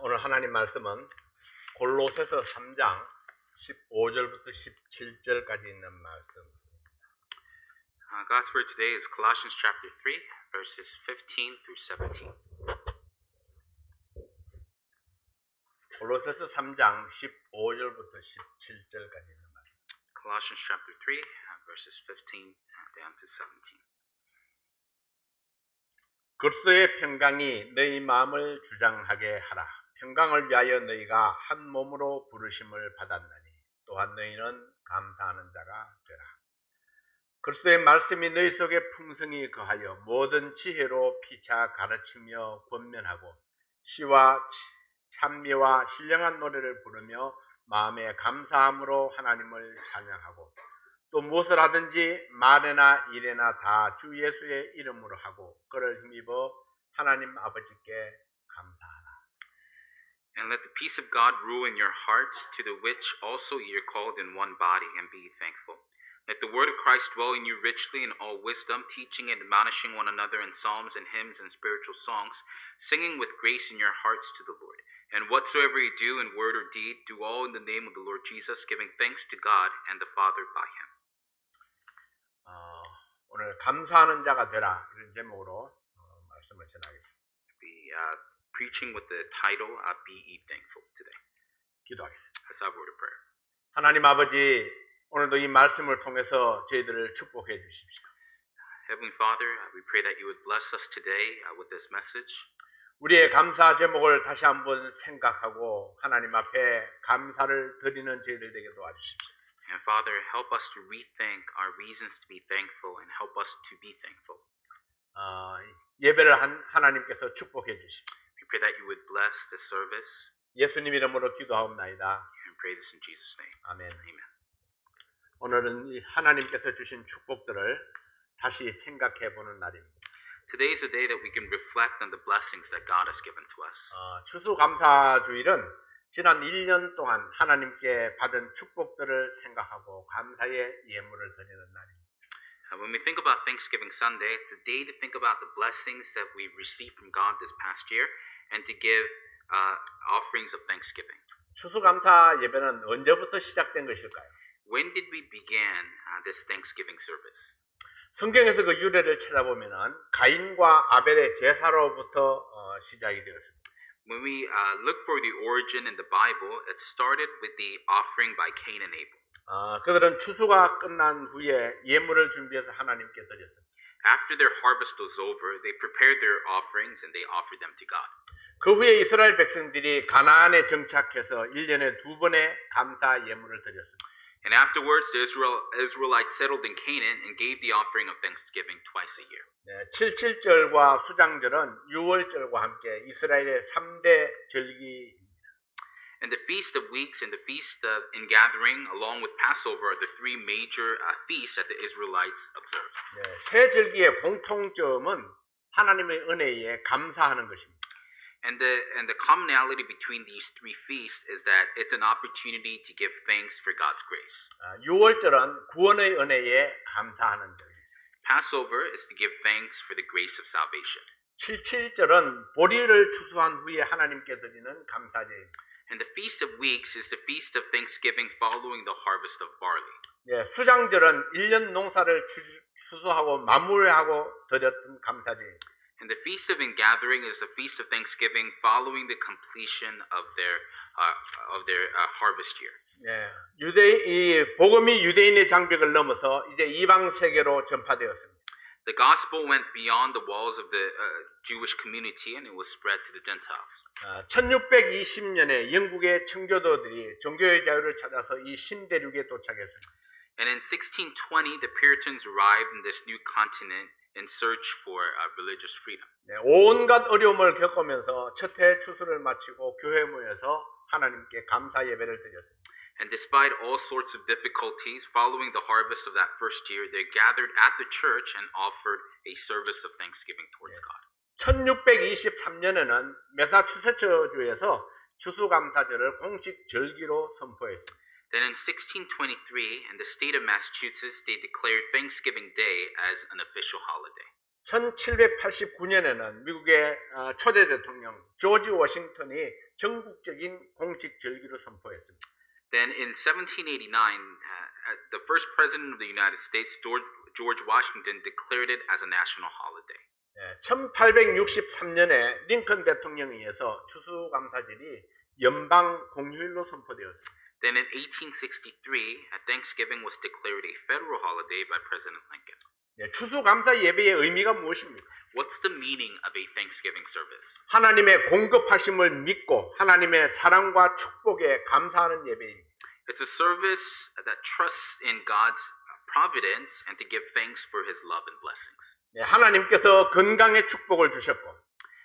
오늘 하나님 말씀은 골로새서 3장 15절부터 17절까지 있는 말씀. God's word today is Colossians chapter 3, verses 15 through 17. 골로새서 3장 15절부터 17절까지 있는 말씀. Colossians chapter 3, verses 15 down to 17. 그리스도의 평강이 너희 마음을 주장하게 하라. 평강을 위하여 너희가 한 몸으로 부르심을 받았나니 또한 너희는 감사하는 자가 되라. 그리스도의 말씀이 너희 속에 풍성히 거하여 모든 지혜로 피차 가르치며 권면하고 시와 찬미와 신령한 노래를 부르며 마음에 감사함으로 하나님을 찬양하고 또 무엇을 하든지 말에나 일에나 다 주 예수의 이름으로 하고 그를 힘입어 하나님 아버지께 감사하라. And let the peace of God rule in your hearts, to the which also ye are called in one body, and be thankful. Let the word of Christ dwell in you richly in all wisdom, teaching and admonishing one another in psalms and hymns and spiritual songs, singing with grace in your hearts to the Lord. And whatsoever ye do in word or deed, do all in the name of the Lord Jesus, giving thanks to God and the Father by him. 오늘 감사하는 자가 되라 이런 제목으로 말씀을 전하겠습니다. Be preaching with the title, Be Ye Thankful today. 기도하겠습니다. Let's have a word of prayer. 하나님 아버지, 오늘도 이 말씀을 통해서 저희들을 축복해 주십시오. Heavenly Father, we pray that you would bless us today with this message. 우리의 감사 제목을 다시 한번 생각하고 하나님 앞에 감사를 드리는 저희들 되게 도와주십시오. And Father, help us to rethink our reasons to be thankful and help us to be thankful. 예배를 하나님께서 축복해 주십시오. We pray that you would bless the service. 예수님 이름으로 기도하옵나이다. And pray this in Jesus' name. 아멘. Amen. 오늘은 이 하나님께서 주신 축복들을 다시 생각해 보는 날입니다. Today is a day that we can reflect on the blessings that God has given to us. 추수감사주일은 지난 1년 동안 하나님께 받은 축복들을 생각하고 감사의 예물을 드리는 날입니다. When we think about Thanksgiving Sunday, it's a day to think about the blessings that we've received from God this past year and to give offerings of thanksgiving. 추수감사 예배는 언제부터 시작된 것일까요? When did we begin this Thanksgiving service? 성경에서 그 유래를 찾아보면은 가인과 아벨의 제사로부터 시작이 되었습니다. When we look for the origin in the Bible, it started with the offering by Cain and Abel. 그들은 추수가 끝난 후에 예물을 준비해서 하나님께 드렸습니다. After their harvest was over, they prepared their offerings and they offered them to God. 그 후에 이스라엘 백성들이 가나안에 정착해서 1년에 2번의 감사 예물을 드렸습니다. And afterwards, the Israelites settled in Canaan and gave the offering of thanksgiving twice a year. 77절과 수장절은 6월절과 함께 이스라엘의 3대 절기입니다. And the Feast of Weeks and the Feast of Ingathering, along with Passover, are the three major feasts that the Israelites observed. 세 절기의 공통점은 하나님의 은혜에 감사하는 것입니다. And the commonality between these three feasts is that it's an opportunity to give thanks for God's grace. 6월절은 구원의 은혜에 감사하는 절. Passover is to give thanks for the grace of salvation. 77절은 보리를 추수한 후에 하나님께 드리는 감사제입니다. And the Feast of Weeks is the feast of thanksgiving following the harvest of barley. 수장절은 1년 농사를 추수하고 마무리하고 드렸던 감사제입니다. And the Feast of Ingathering is a feast of thanksgiving following the completion of their harvest year. 이 복음이 유대인의 장벽을 넘어서 이제 이방 세계로 전파되었습니다. The gospel went beyond the walls of the Jewish community and it was spread to the Gentiles. 1620년에 영국의 청교도들이 종교의 자유를 찾아서 이 신대륙에 도착했습니다. And in 1620, the Puritans arrived in this new continent in search for religious freedom. 온갖 어려움을 겪으면서 첫 해 추수를 마치고 교회에 모여서 하나님께 감사 예배를 드렸습니다. And despite all sorts of difficulties, following the harvest of that first year, they gathered at the church and offered a service of thanksgiving towards God. 1623년에는 매사추세츠주에서 추수감사절을 공식 절기로 선포했습니다. Then in 1623, in the state of Massachusetts, they declared Thanksgiving Day as an official holiday. 1789년에는 미국의 초대 대통령 조지 워싱턴이 전국적인 공식 절기로 선포했습니다. Then in 1789, the first president of the United States, George Washington, declared it as a national holiday. 1863년에 링컨 대통령에 의해서 추수감사절이 연방 공휴일로 선포되었습니다. Then in 1863, Thanksgiving was declared a federal holiday by President Lincoln. 추수감사 예배의 의미가 무엇입니까? What's the meaning of a Thanksgiving service? 하나님의 공급하심을 믿고 하나님의 사랑과 축복에 감사하는 예배입니다. It's a service that trusts in God's providence and to give thanks for his love and blessings. 하나님께서 건강의 축복을 주셨고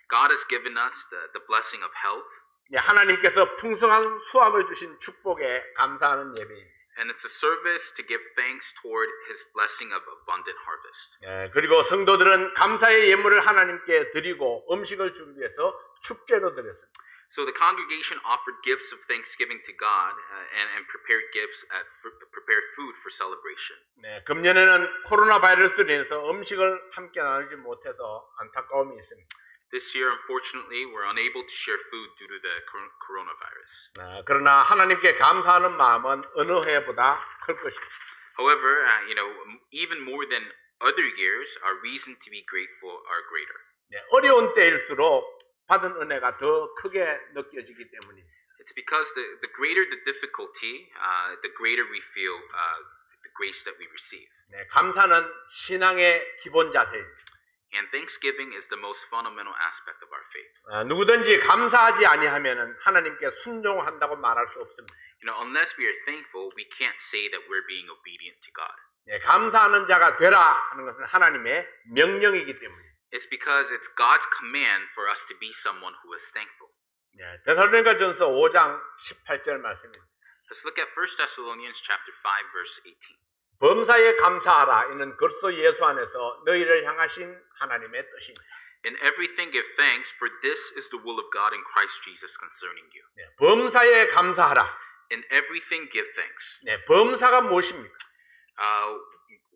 God has given us the blessing of health. 하나님께서 풍성한 수확을 주신 축복에 감사하는 예배입니다. And it's a service to give thanks toward his blessing of abundant harvest. 그리고 성도들은 감사의 예물을 하나님께 드리고 음식을 준비해서 축제로 드렸습니다. So the congregation offered gifts of thanksgiving to God and prepared prepared food for celebration. 금년에는 코로나 바이러스로 인해서 음식을 함께 나누지 못해서 안타까움이 있습니다. This year, unfortunately, we're unable to share food due to the coronavirus. 그러나 하나님께 감사하는 마음은 어느 해보다 클 것입니다. However, even more than other years, our reason to be grateful are greater. 어려운 때일수록 받은 은혜가 더 크게 느껴지기 때문입니다. It's because the greater the difficulty, the greater we feel the grace that we receive. 감사는 신앙의 기본 자세입니다. And thanksgiving is the most fundamental aspect of our faith. 누구든지 감사하지 아니하면은 하나님께 순종한다고 말할 수 없습니다. Unless we are thankful, we can't say that we're being obedient to God. 감사하는 자가 되라 하는 것은 하나님의 명령이기 때문에. It's because it's God's command for us to be someone who is thankful. 데살로니가전서 5장 18절 말씀입니다. Let's look at 1 Thessalonians chapter 5 verse 18. 범사에 감사하라. 이는 그리스도 예수 안에서 너희를 향하신 하나님의 뜻입니다. In everything give thanks, for this is the will of God in Christ Jesus concerning you. 범사에 감사하라. In everything give thanks. 범사가 무엇입니까?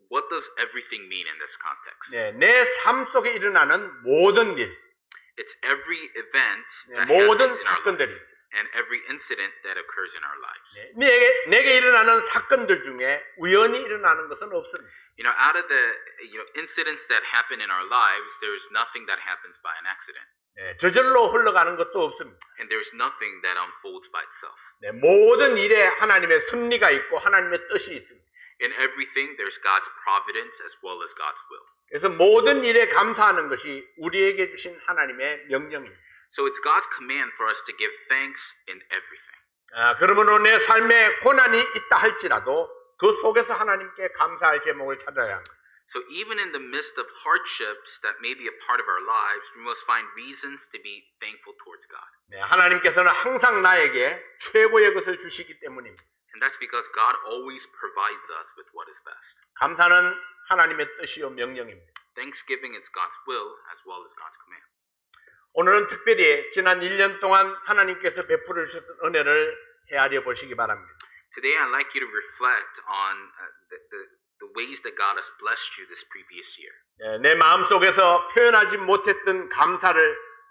What does everything mean in this context? 내 삶 속에 일어나는 모든 일, It's every event that 모든 happens in our life, 사건들입니다. and every incident that occurs in our lives. 내게 일어나는 사건들 중에 우연히 일어나는 것은 없습니다. Out of the incidents that happen in our lives, there is nothing that happens by an accident, 저절로 흘러가는 것도 없습니다. and there's nothing that unfolds by itself. 모든 일에 하나님의 섭리가 있고 하나님의 뜻이 있습니다. In everything, there's God's providence as well as God's will. 그래서 모든 일에 감사하는 것이 우리에게 주신 하나님의 명령입니다. So it's God's command for us to give thanks in everything. 그러므로 내 삶에 고난이 있다 할지라도 그 속에서 하나님께 감사할 제목을 찾아야 합니다. So even in the midst of hardships that may be a part of our lives, we must find reasons to be thankful towards God. 하나님께서는 항상 나에게 최고의 것을 주시기 때문입니다. And that's because God always provides us with what is best. 감사는 하나님의 뜻이요 명령입니다. Thanksgiving is God's will as well as God's command. 오늘은 특별히 지난 1년 동안 하나님께서 베풀어 주셨던 은혜를 헤아려 보시기 바랍니다. Today I'd like you to reflect on the ways that God has blessed you this previous year. 내 마음속에서 표현하지 못했던 감사를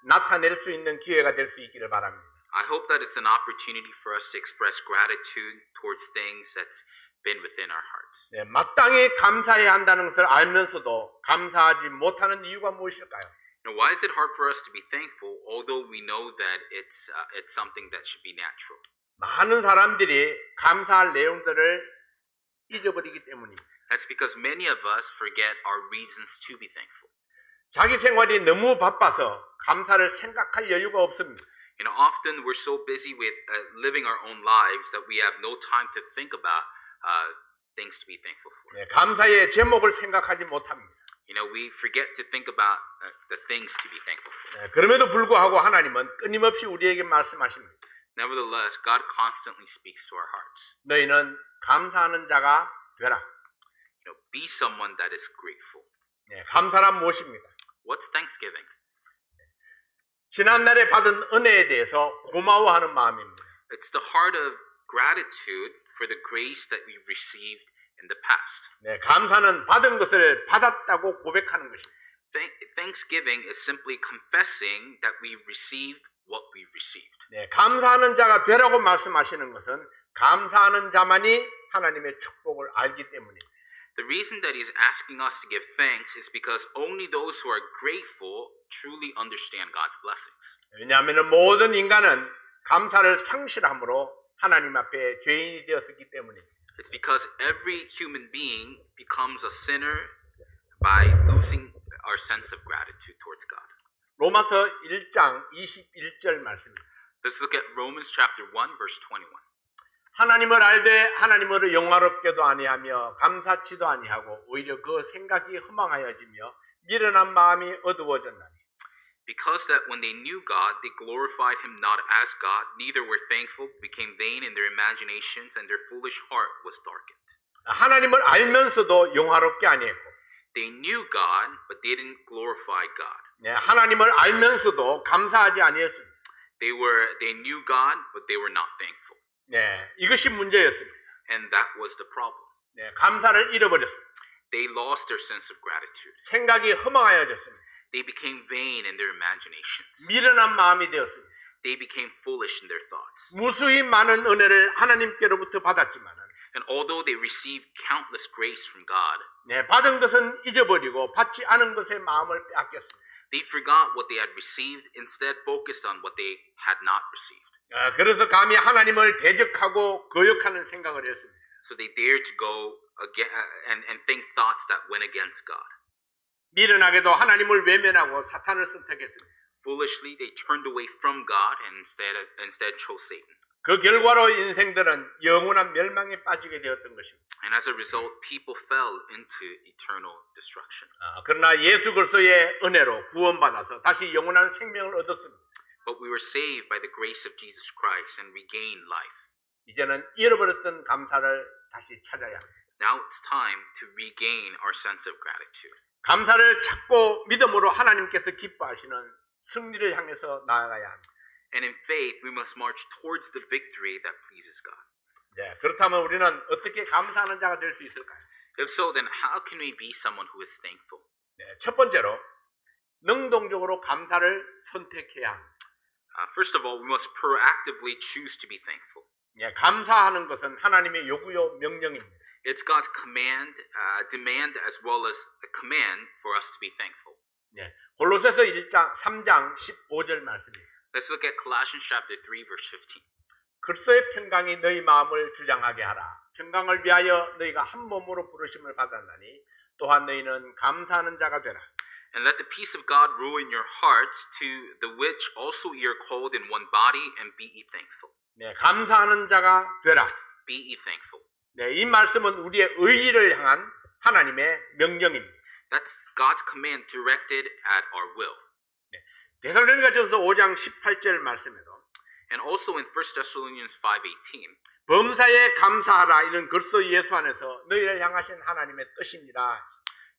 나타낼 수 있는 기회가 될 수 있기를 바랍니다. I hope that it's an opportunity for us to express gratitude towards things that's been within our hearts. 마땅히 감사해야 한다는 것을 알면서도 감사하지 못하는 이유가 무엇일까요? Why is it hard for us to be thankful, although we know that it's something that should be natural? 많은 사람들이 감사할 내용들을 잊어버리기 때문입니다. That's because many of us forget our reasons to be thankful. 자기 생활이 너무 바빠서 감사를 생각할 여유가 없습니다. Often we're so busy with living our own lives that we have no time to think about things to be thankful for. 감사의 제목을 생각하지 못합니다. We forget to think about the things to be thankful for. 그럼에도 불구하고 하나님은 끊임없이 우리에게 말씀하십니다. Nevertheless, God constantly speaks to our hearts. 너희는 감사하는 자가 되라. Be someone that is grateful. 감사란 무엇입니까? What's Thanksgiving? 지난날에 받은 은혜에 대해서 고마워하는 마음입니다. It's the heart of gratitude for the grace that we've received in the past. 감사는 받은 것을 받았다고 고백하는 것입니다. Thanksgiving is simply confessing that we received what we received. 네, 감사하는 자가 되라고 말씀하시는 것은 감사하는 자만이 하나님의 축복을 알기 때문입니다. The reason that he's asking us to give thanks is because only those who are grateful truly understand God's blessings. 왜냐하면 모든 인간은 감사를 상실함으로 하나님 앞에 죄인이 되었기 때문입니다. It's because every human being becomes a sinner by losing our sense of gratitude towards God. 로마서 1장 21절 말씀입니다. Let's look at Romans chapter 1 verse 21. 하나님을 알되 하나님을 영화롭게도 아니하며 감사치도 아니하고 오히려 그 생각이 허망하여지며 미련한 마음이 어두워졌나니 Because that when they knew God, they glorified him not as God, neither were thankful, became vain in their imaginations, and their foolish heart was darkened. 하나님을 알면서도 영화롭게 아니했고 They knew God, but they didn't glorify God. 네, 하나님을 알면서도 감사하지 아니했습니다. They knew God, but they were not thankful. 네, 이것이 문제였습니다. And that was the problem. 네, 감사를 잃어버렸습니다. They lost their sense of gratitude. 생각이 허망하여졌습니다. They became vain in their imaginations. 미련한 마음이 되었습니다. They became foolish in their thoughts. 무수히 많은 은혜를 하나님께로부터 받았지만은 And although they received countless grace from God, 네, 받은 것은 잊어버리고 받지 않은 것에 마음을 빼앗겼습니다. they forgot what they had received, instead focused on what they had not received. 그래서 감히 하나님을 대적하고 거역하는 생각을 했습니다. So they dared to go again and think thoughts that went against God. 미련하게도 하나님을 외면하고 사탄을 선택했습니다. Foolishly, they turned away from God and instead chose Satan. 그 결과로 인생들은 영원한 멸망에 빠지게 되었던 것입니다. And as a result, people fell into eternal destruction. 그러나 예수 그리스도의 은혜로 구원받아서 다시 영원한 생명을 얻었습니다. But we were saved by the grace of Jesus Christ and regained life. 이제는 잃어버렸던 감사를 다시 찾아야 합니다. Now it's time to regain our sense of gratitude. 감사를 찾고 믿음으로 하나님께서 기뻐하시는 승리를 향해서 나아가야 합니다. And in faith, we must march towards the victory that pleases God. 네, 그렇다면 우리는 어떻게 감사하는 자가 될 수 있을까요? If so, then how can we be someone who is thankful? 네, 첫 번째로 능동적으로 감사를 선택해야 합니다. First of all, we must proactively choose to be thankful. 네, 감사하는 것은 하나님의 요구요 명령입니다. It's God's demand as well as a command for us to be thankful. 네, 골로새서 3장 15절 말씀입니다. Let's look at Colossians chapter 3 verse 15. 그리스도의 평강이 너희 마음을 주장하게 하라. 평강을 위하여 너희가 한 몸으로 부르심을 받았나니 또한 너희는 감사하는 자가 되라. And let the peace of God rule in your hearts, to the which also ye are called in one body, and be ye thankful. 네, 감사하는 자가 되라. Be ye thankful. 네, 이 말씀은 우리의 의의를 향한 하나님의 명령입니다. That's God's command directed at our will. 데살로니가전서 5장 18절 말씀에도 And also in 1 Thessalonians 5:18, 범사에 감사하라 이는 그리스도 예수 안에서 너희를 향하신 하나님의 뜻입니다.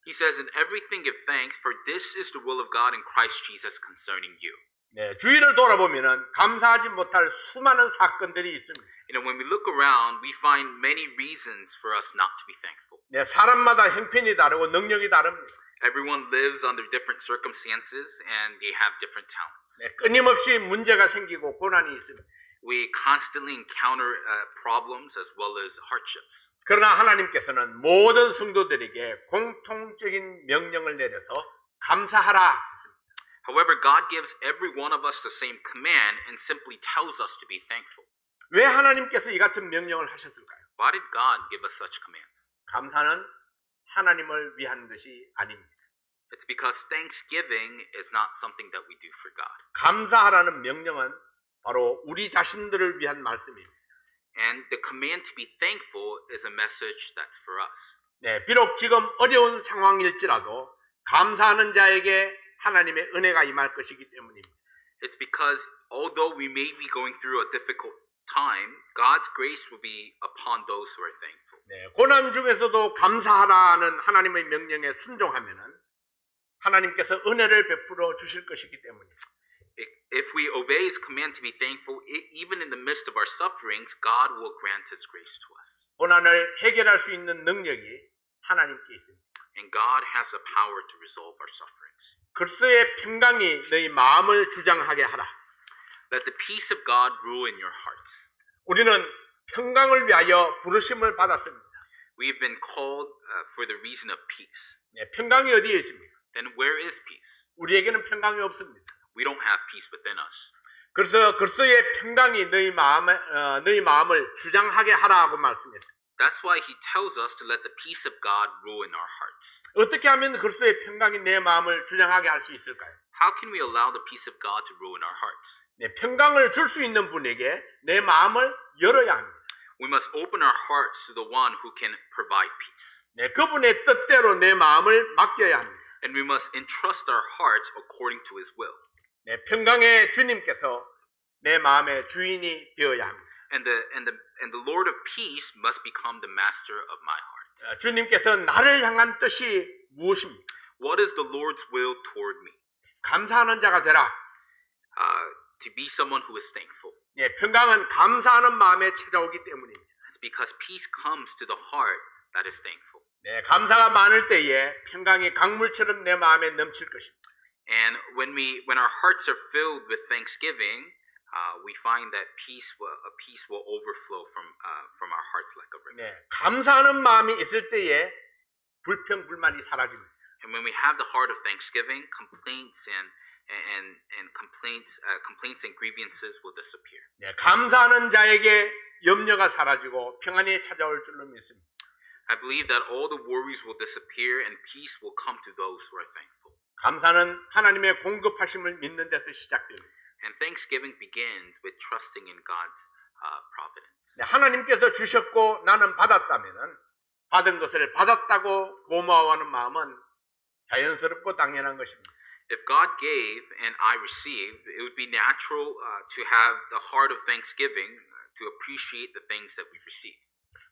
he says, in everything give thanks, for this is the will of God in Christ Jesus concerning you. 네, 주위를 돌아보면은 감사하지 못할 수많은 사건들이 있습니다. You know, when we look around, we find many reasons for us not to be thankful. 네, 사람마다 형편이 다르고 능력이 다릅니다. Everyone lives under different circumstances and they have different talents. 네, 끊임없이 문제가 생기고 고난이 있습니다. We constantly encounter problems as well as hardships. 그러나 하나님께서는 모든 성도들에게 공통적인 명령을 내려서 감사하라. However, God gives every one of us the same command and simply tells us to be thankful. 왜 하나님께서 이 같은 명령을 하셨을까요? Why did God give us such commands? 감사는 하나님을 위한 것이 아닙니다. It's because thanksgiving is not something that we do for God. 감사하라는 명령은 바로 우리 자신들을 위한 말씀입니다. And the command to be thankful is a message that's for us. 네, 비록 지금 어려운 상황일지라도 감사하는 자에게 하나님의 은혜가 임할 것이기 때문입니다. It's because although we may be going through a difficult time, God's grace will be upon those who are thankful. 네, 고난 중에서도 감사하라는 하나님의 명령에 순종하면은 하나님께서 은혜를 베풀어 주실 것이기 때문입니다. If we obey His command to be thankful, even in the midst of our sufferings, God will grant His grace to us. 고난을 해결할 수 있는 능력이 하나님께 있습니다. and God has the power to resolve our sufferings. 그리스도의 평강이 너희 마음을 주장하게 하라. Let the peace of God rule in your hearts. 우리는 평강을 위하여 부르심을 받았습니다. We have been called for the reason of peace. 네, 평강이 어디에 있습니까? Then where is peace? 우리에게는 평강이 없습니다. We don't have peace within us. 그래서 그리스도의 평강이 너희 마음을 주장하게 하라고 말씀했어요. That's why he tells us to let the peace of God rule in our hearts. 어떻게 하면 그리스도의 평강이 내 마음을 주장하게 할 수 있을까요? How can we allow the peace of God to rule in our hearts? 네, 평강을 줄 수 있는 분에게 내 마음을 열어야 합니다. We must open our hearts to the one who can provide peace. 네, 그분의 뜻대로 내 마음을 맡겨야 합니다. And we must entrust our hearts according to his will. 네, 평강의 주님께서 내 마음의 주인이 되어야 합니다. And the Lord of peace must become the master of my heart. 주님께서 나를 향한 뜻이 무엇입니까? What is the Lord's will toward me? 감사하는 자가 되라. To be someone who is thankful. 네, 평강은 감사하는 마음에 찾아오기 때문입니다. It's because peace comes to the heart that is thankful. 네, 감사가 많을 때에 평강이 강물처럼 내 마음에 넘칠 것입니다. And when our hearts are filled with thanksgiving, we find that peace will overflow from our hearts like a river. 네, 감사하는 마음이 있을 때에 불평 불만이 사라집니다. And when we have the heart of thanksgiving, complaints and grievances will disappear. 네, 감사하는 자에게 염려가 사라지고 평안이 찾아올 줄로 믿습니다. I believe that all the worries will disappear and peace will come to those who are thankful. 감사는 하나님의 공급하심을 믿는 데서 시작됩니다. And thanksgiving begins with trusting in God's providence. 네, 하나님께서 주셨고 나는 받았다면은 받은 것을 받았다고 고마워하는 마음은 자연스럽고 당연한 것입니다. If God gave and I received, it would be natural to have the heart of thanksgiving to appreciate the things that we've received.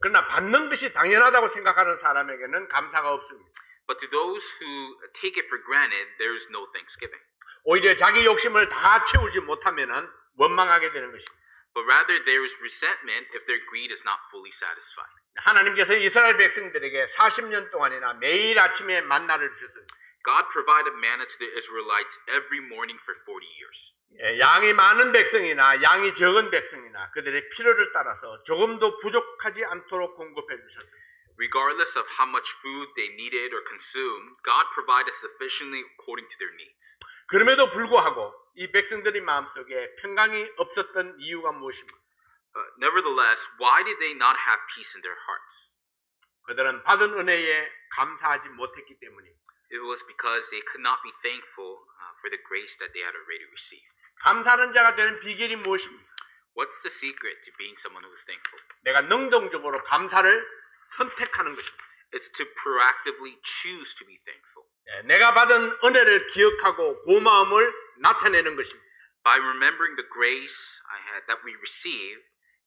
그러나 받는 것이 당연하다고 생각하는 사람에게는 감사가 없습니다. But to those who take it for granted, there is no thanksgiving. 오히려 자기 욕심을 다 채우지 못하면은 원망하게 되는 것입니다. But rather there is resentment if their greed is not fully satisfied. 하나님께서 이스라엘 백성들에게 40년 동안이나 매일 아침에 만나를 주셨어요. God provided manna to the Israelites every morning for 40 years. 양이 많은 백성이나 양이 적은 백성이나 그들의 필요를 따라서 조금도 부족하지 않도록 공급해 주셨어요. Regardless of how much food they needed or consumed, God provided sufficiently according to their needs. 그럼에도 불구하고 이 백성들의 마음속에 평강이 없었던 이유가 무엇입니까? Nevertheless, why did they not have peace in their hearts? 그들은 받은 은혜에 감사하지 못했기 때문입니다. It was because they could not be thankful for the grace that they had already received. 감사하는 자가 되는 비결이 무엇입니까? What's the secret to being someone who is thankful? 내가 능동적으로 감사를 선택하는 것입니다. It's to proactively choose to be thankful. 내가 받은 은혜를 기억하고 고마움을 나타내는 것입니다. By remembering the grace that we received,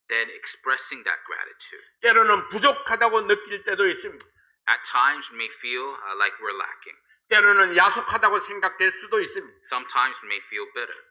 then expressing that gratitude. 때로는 부족하다고 느낄 때도 있습니다. At times we may feel like we're lacking. 때로는 야속하다고 생각될 수도 있습니다. Sometimes we may feel bitter.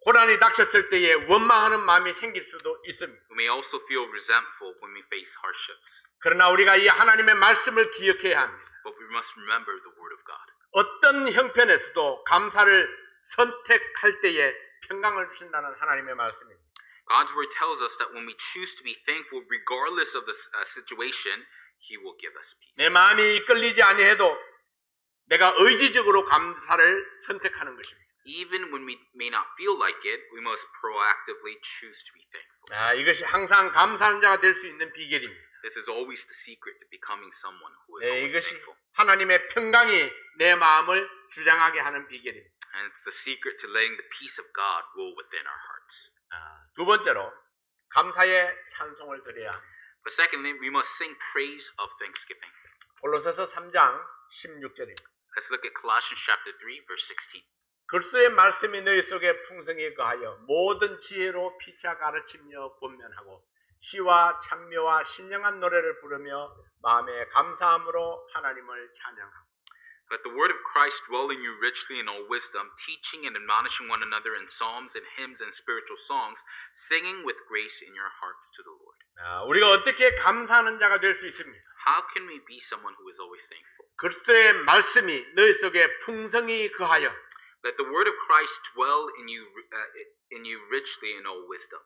고난이 닥쳤을 때에 원망하는 마음이 생길 수도 있습니다. We may also feel resentful when we face hardships. 그러나 우리가 이 하나님의 말씀을 기억해야 합니다. But we must remember the word of God. 어떤 형편에서도 감사를 선택할 때에 평강을 주신다는 하나님의 말씀입니다. God's word tells us that when we choose to be thankful regardless of the situation, He will give us peace. 내 마음이 이끌리지 아니해도 내가 의지적으로 감사를 선택하는 것입니다. Even when we may not feel like it, we must proactively choose to be thankful. 이것이 항상 감사하는 자가 될 수 있는 비결입니다. This is always the secret to becoming someone who is 네, always 이것이 thankful. 하나님의 평강이 내 마음을 주장하게 하는 비결입니다. And it's the secret to letting the peace of God rule within our hearts. 두 번째로 감사의 찬송을 드려야 합니다. But secondly, we must sing praise of thanksgiving. 골로새서 3장 16절입니다. Let's look at Colossians chapter 3, verse 16. 그리스도의 말씀이 너희 속에 풍성히 거하여 모든 지혜로 피차 가르치며 권면하고 시와 찬미와 신령한 노래를 부르며 마음에 감사함으로 하나님을 찬양하고. Let the word of Christ dwell in you richly in all wisdom, teaching and admonishing one another in psalms and hymns and spiritual songs, singing with grace in your hearts to the Lord. 우리가 어떻게 감사하는 자가 될 수 있습니까? How can we be someone who is always thankful? 그리스도의 말씀이 너희 속에 풍성히 거하여 Let the word of Christ dwell in you richly in all wisdom.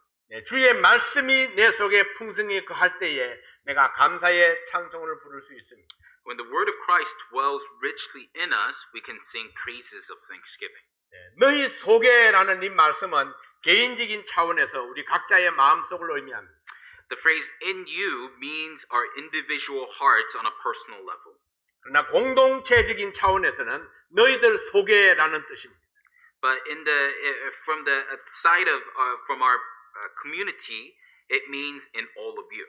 주의 말씀이 내 속에 풍성히 거할 때에 내가 감사의 찬송을 부를 수 있습니다. When the word of Christ dwells richly in us, we can sing praises of thanksgiving. 너희 속에라는 이 말씀은 개인적인 차원에서 우리 각자의 마음속을 의미합니다. The phrase in you means our individual hearts on a personal level. 그러나 공동체적인 차원에서는 너희들 속에라는 뜻입니다. But from the side of from our community, it means in all of you.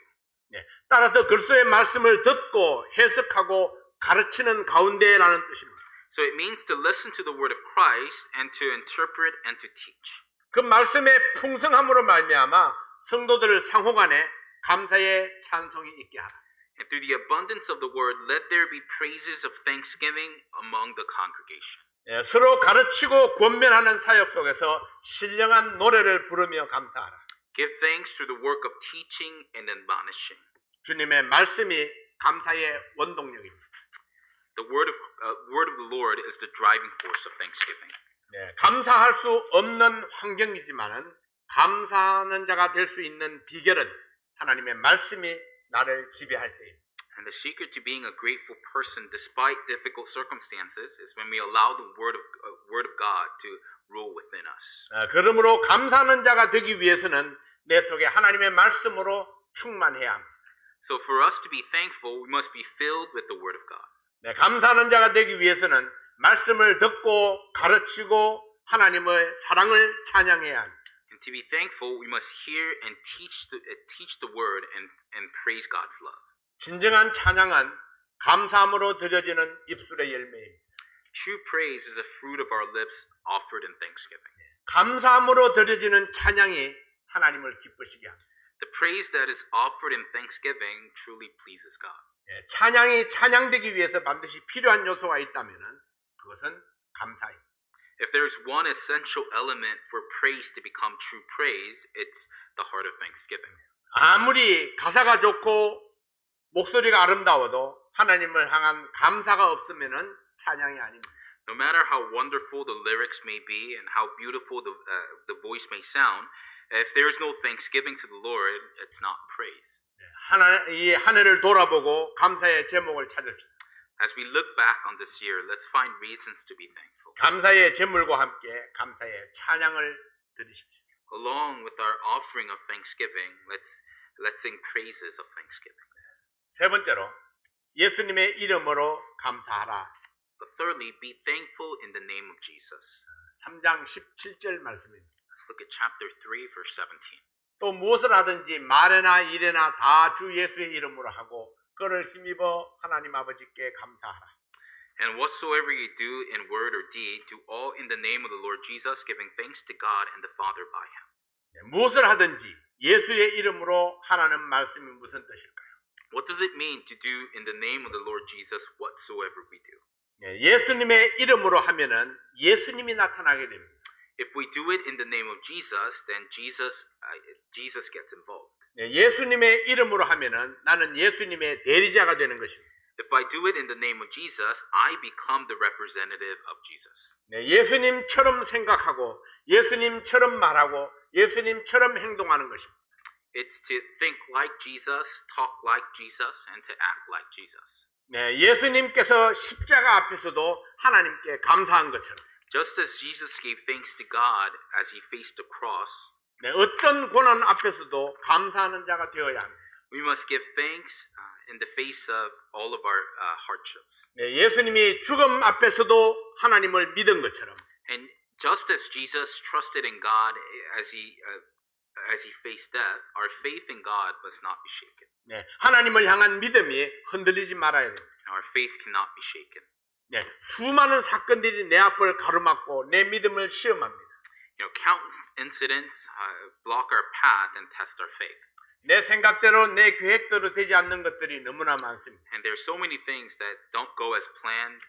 따라서 그리스도의 말씀을 듣고 해석하고 가르치는 가운데라는 뜻입니다. So it means to listen to the word of Christ and to interpret and to teach. 그 말씀의 풍성함으로 말미암아 성도들 상호간에 감사의 찬송이 있게 하라. And through the abundance of the word, let there be praises of thanksgiving among the congregation. 서로 가르치고 권면하는 사역 속에서 신령한 노래를 부르며 감사하라. Give thanks through the work of teaching and admonishing. 주님의 말씀이 감사의 원동력입니다. The word of the Lord is the driving force of thanksgiving. 감사할 수 없는 환경이지만은 감사하는 자가 될 수 있는 비결은 하나님의 말씀이 나를 지배할 때입니다. And the secret to being a grateful person despite difficult circumstances is when we allow the word of God to rule within us. 그러므로 감사하는 자가 되기 위해서는 내 속에 하나님의 말씀으로 충만해야 합니다. So for us to be thankful, we must be filled with the word of God. 감사하는 자가 되기 위해서는 말씀을 듣고 가르치고 하나님의 사랑을 찬양해야 합니다. And to be thankful, we must hear and teach the word and praise God's love. 진정한 찬양은 감사함으로 드려지는 입술의 열매입니다. True praise is a fruit of our lips offered in thanksgiving. 감사함으로 드려지는 찬양이 하나님을 기쁘시게 합니다. The praise that is offered in thanksgiving truly pleases God. 찬양이 찬양되기 위해서 반드시 필요한 요소가 있다면 그것은 감사입니다. If there is one essential element for praise to become true praise, it's the heart of thanksgiving. 아무리 가사가 좋고 목소리가 아름다워도 하나님을 향한 감사가 없으면 찬양이 아닙니다. No matter how wonderful the lyrics may be and how beautiful the voice may sound, if there is no thanksgiving to the Lord, it's not praise. 이 한 해를 돌아보고 감사의 제목을 찾읍시다. As we look back on this year, let's find reasons to be thankful. 감사의 제물과 함께 감사의 찬양을 드리십시오. Along with our offering of thanksgiving, let's sing praises of thanksgiving. 세 번째로 예수님의 이름으로 감사하라. But thirdly, be thankful in the name of Jesus. 3장 17절 말씀입니다. Let's look at chapter 3, verse 17. 또 무엇을 하든지 말이나 일이나 다 주 예수의 이름으로 하고 그를 힘입어 하나님 아버지께 감사하라. And whatsoever you do in word or deed, do all in the name of the Lord Jesus, giving thanks to God and the Father by Him. 무엇을 하든지 예수의 이름으로 하라는 말씀이 무슨 뜻일까요? What does it mean to do in the name of the Lord Jesus whatsoever we do? 예수님의 이름으로 하면은 예수님이 나타나게 됩니다. If we do it in the name of Jesus, then Jesus gets involved. 예수님의 이름으로 하면은 나는 예수님의 대리자가 되는 것입니다. If I do it in the name of Jesus, I become the representative of Jesus. 예수님처럼 생각하고 예수님처럼 말하고 예수님처럼 행동하는 것입니다. It's to think like Jesus, talk like Jesus, and to act like Jesus. 예수님께서 십자가 앞에서도 하나님께 감사한 것처럼 Just as Jesus gave thanks to God as he faced the cross, 어떤 고난 앞에서도 감사하는 자가 되어야 합니다. we must give thanks in the face of all of our hardships. 예수님이 죽음 앞에서도 하나님을 믿은 것처럼 And just as Jesus trusted in God as he faced death, our faith in God must not be shaken. 하나님을 향한 믿음이 흔들리지 말아야 됩니다. Our faith cannot be shaken. 수많은 사건들이 내 앞을 가로막고 내 믿음을 시험합니다. Countless incidents block our path and test our faith. 내 생각대로 내 계획대로 되지 않는 것들이 너무나 많습니다. And there are so many things that don't go as planned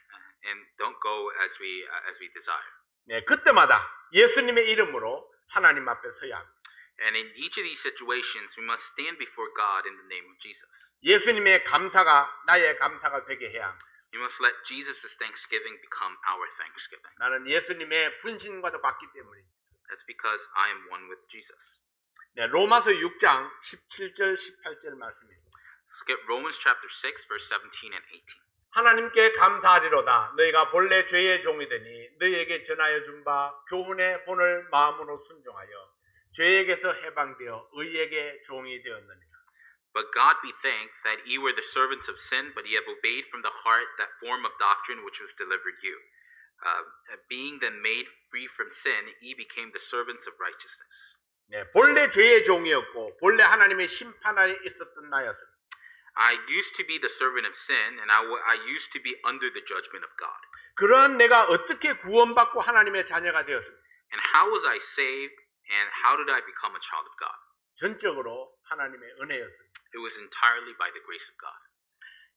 and don't go as we desire. 그때마다 예수님의 이름으로 하나님 앞에 서야 합니다. And in each of these situations, we must stand before God in the name of Jesus. 예수님의 감사가 나의 감사가 되게 해야 합니다. We must let Jesus' thanksgiving become our thanksgiving. 나는 예수님의 분신과도 같기 때문입니다. That's because I am one with Jesus. 네, 로마서 6장 17절 18절 말씀입니다. Let's look at Romans chapter 6, verse 17 and 18. 하나님께 감사하리로다. 너희가 본래 죄의 종이 되니 너희에게 전하여 준 바 교훈의 본을 마음으로 순종하여 죄에게서 해방되어 의에게 종이 되었느니라. But God be thanked that ye were the servants of sin, but ye have obeyed from the heart that form of doctrine which was delivered you. Being then made free from sin, ye became the servants of righteousness. 네, 본래 죄의 종이었고 본래 하나님의 심판 아래 있었던 나였습니다. I used to be the servant of sin, and I used to be under the judgment of God. 그러한 내가 어떻게 구원받고 하나님의 자녀가 되었습니까? And how was I saved, and how did I become a child of God? 전적으로 하나님의 은혜였습니다. It was entirely by the grace of God.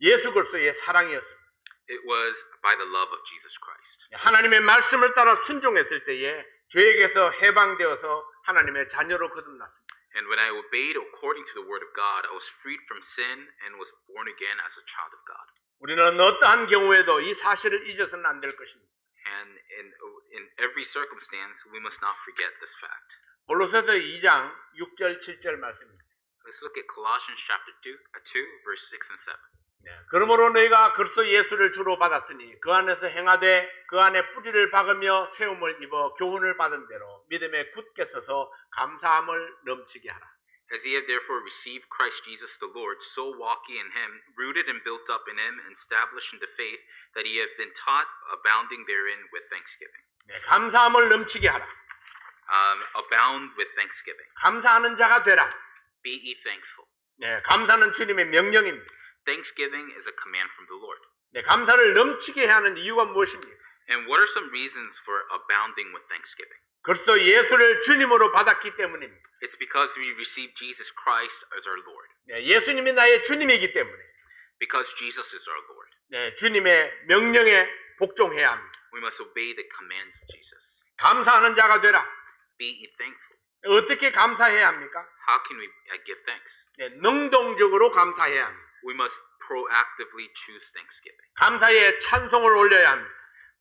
예수 그리스도의 사랑이었습니다. It was by the love of Jesus Christ. 하나님의 말씀을 따라 순종했을 때에 죄에게서 해방되어서 하나님의 자녀로 거듭났습니다. And when I obeyed according to the word of God, I was freed from sin and was born again as a child of God. 우리는 어떠한 경우에도 이 사실을 잊어서는 안 될 것입니다. And in every circumstance, we must not forget this fact. 골로새서 2장 6절 7절 말씀입니다. Let's look at Colossians chapter 2, verse 6 and 7. 네, 그러므로 너희가 그리스도 예수를 주로 받았으니 그 안에서 행하되 그 안에 뿌리를 박으며 세움을 입어 교훈을 받은 대로 믿음에 굳게 서서 감사함을 넘치게 하라. As ye have therefore received Christ Jesus the Lord, so walk ye in him, rooted and built up in him, and established in the faith that ye have been taught, abounding therein with thanksgiving. 네, 감사함을 넘치게 하라. Abound with thanksgiving. 감사하는 자가 되라. Be ye thankful. 네, 감사는 주님의 명령입니다. Thanksgiving is a command from the Lord. 네, 감사를 넘치게 해야 하는 이유가 무엇입니까? And what are some reasons for abounding with thanksgiving? 그리스도 예수를 주님으로 받았기 때문입니다. It's because we received Jesus Christ as our Lord. 네, 예수님이 나의 주님이기 때문에 Because Jesus is our Lord. 네, 주님의 명령에 복종해야 합니다. We must obey the commands of Jesus. 감사하는 자가 되라. Be ye thankful. 어떻게 감사해야 합니까? How can we give thanks? 네, 능동적으로 감사해야 합니다. We must proactively choose thanksgiving. 감사의 찬송을 올려야 합니다.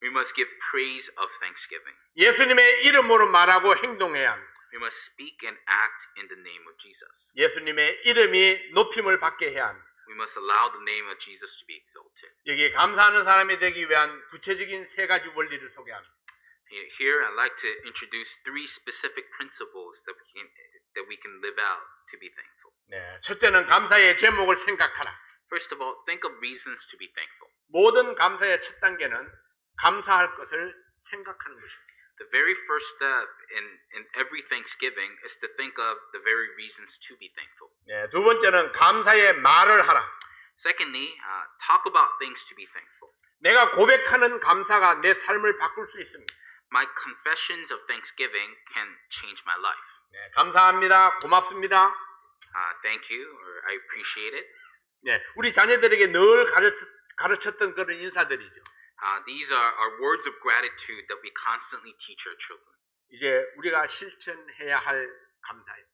We must give praise of thanksgiving. 예수님의 이름으로 말하고 행동해야 합니다. We must speak and act in the name of Jesus. 예수님의 이름이 높임을 받게 해야 합니다. We must allow the name of Jesus to be exalted. 여기 감사하는 사람이 되기 위한 구체적인 세 가지 원리를 소개합니다. Here, I'd like to introduce three specific principles that we can live out to be thankful. 네, 첫째는 감사의 제목을 생각하라. First of all, think of reasons to be thankful. 모든 감사의 첫 단계는 감사할 것을 생각하는 것입니다. The very first step in every thanksgiving is to think of the very reasons to be thankful. 네, 두 번째는 감사의 말을 하라. Secondly, talk about things to be thankful. 내가 고백하는 감사가 내 삶을 바꿀 수 있습니다. My confessions of thanksgiving can change my life. 네, 감사합니다. 고맙습니다. Thank you, or I appreciate it. 네, 우리 자녀들에게 늘 가르쳤던 그런 인사들이죠. These are words of gratitude that we constantly teach our children. 이제 우리가 실천해야 할 감사예요.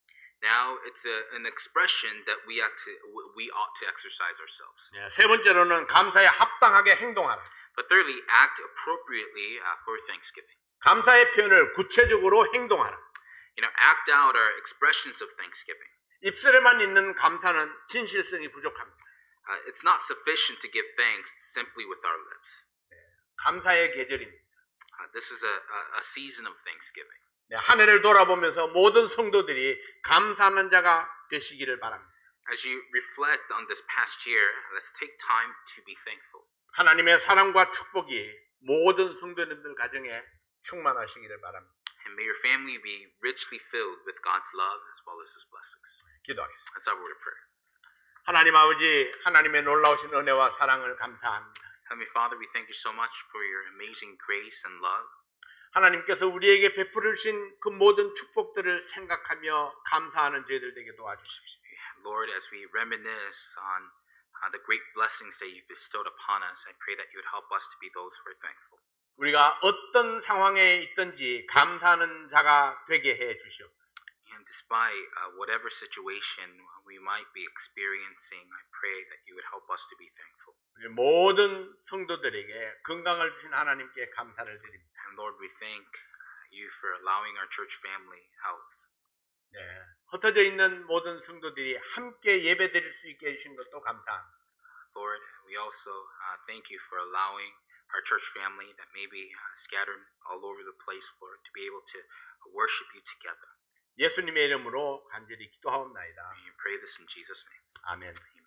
Now it's an expression that we ought to exercise ourselves. 네, 세 번째로는 감사에 합당하게 행동하라. But thirdly, act appropriately for thanksgiving. 감사의 표현을 구체적으로 행동하라. Act out our expressions of thanksgiving. 입술에만 있는 감사는 진실성이 부족합니다. It's not sufficient to give thanks simply with our lips. 감사의 계절입니다. This is a season of thanksgiving. 네, 한 해를 돌아보면서 모든 성도들이 감사하는 자가 되시기를 바랍니다. As you reflect on this past year, let's take time to be thankful. 하나님의 사랑과 축복이 모든 성도님들 가정에 충만하시기를 바랍니다. And may your family be richly filled with God's love as well as His blessings. 기도하겠습니다. That's our word of prayer. 하나님 아버지, 하나님의 놀라우신 은혜와 사랑을 감사합니다. Heavenly Father, we thank you so much for your amazing grace and love. 하나님께서 우리에게 베풀으신 그 모든 축복들을 생각하며 감사하는 저희들 되게 도와주십시오. Lord, as we reminisce on the great blessings that you've bestowed upon us, I pray that you would help us to be those who are thankful. 우리가 어떤 상황에 있든지 감사하는 자가 되게 해 주시옵소서. And despite whatever situation we might be experiencing, I pray that you would help us to be thankful. 우리 모든 성도들에게 건강을 주신 하나님께 감사를 드립니다. And Lord, we thank you for allowing our church family health. 네, 흩어져 있는 모든 성도들이 함께 예배드릴 수 있게 해주신 것도 감사합니다. Lord, we also thank you for allowing our church family that may be scattered all over the place, Lord, to be able to worship you together. 예수님의 이름으로 간절히 기도하옵나이다. And we pray this in Jesus' name. 아멘.